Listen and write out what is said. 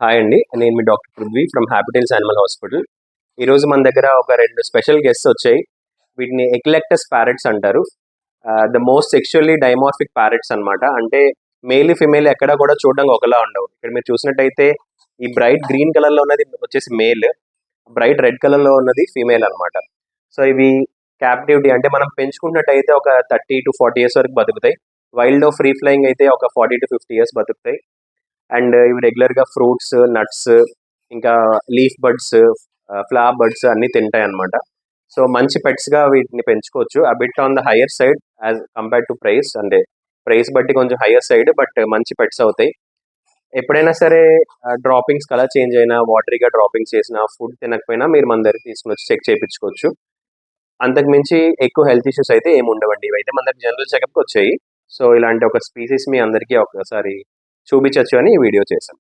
Hi అండి. నేను మీ doctor Prithvi from Happytails animal hospital. ఈరోజు మన దగ్గర ఒక 2 స్పెషల్ గెస్ట్స్ వచ్చాయి. వీటిని ఎక్లెక్టస్ ప్యారెట్స్ అంటారు. The most sexually dimorphic parrots అన్నమాట. అంటే మేల్, ఫిమేల్ ఎక్కడ కూడా చూడడానికి ఒకలా ఉండవు. ఇక్కడ మీరు చూసినట్టయితే ఈ బ్రైట్ గ్రీన్ కలర్‌లో ఉన్నది వచ్చేసి మేల్, బ్రైట్ రెడ్ కలర్‌లో ఉన్నది ఫీమేల్ అన్నమాట. సో ఇవి క్యాప్టివిటీ అంటే మనం పెంచుకున్నట్టయితే ఒక 30-40 ఇయర్స్ వరకు బతుకుతాయి. వైల్డ్‌లో ఫ్రీ ఫ్లయింగ్ అయితే ఒక 40-50 ఇయర్స్ బతుకుతాయి. అండ్ ఇవి రెగ్యులర్‌గా ఫ్రూట్స్, నట్స్, ఇంకా లీఫ్ బర్డ్స్, ఫ్లవర్ బర్డ్స్ అన్నీ తింటాయన్నమాట. సో మంచి పెట్స్‌గా వీటిని పెంచుకోవచ్చు. Bit on the higher side as compared to price. అంటే ప్రైస్ బట్టి కొంచెం హైయర్ సైడ్, బట్ మంచి పెట్స్ అవుతాయి. ఎప్పుడైనా సరే డ్రాపింగ్స్ కలర్ చేంజ్ అయినా, వాటరీగా డ్రాపింగ్స్ చేసినా, ఫుడ్ తినకపోయినా మీరు మన దగ్గరికి తీసుకొనొచ్చి చెక్ చేయించుకోవచ్చు. అంతకు మించి ఎక్కువ హెల్త్ ఇష్యూస్ అయితే ఏమి ఉండవండి. ఇవైతే మన దగ్గర జనరల్ చెకప్‌కి వచ్చాయి. సో ఇలాంటి ఒక స్పీసీస్ మీ అందరికీ ఒకసారి చూపించొచ్చు అని ఈ వీడియో చేశాను.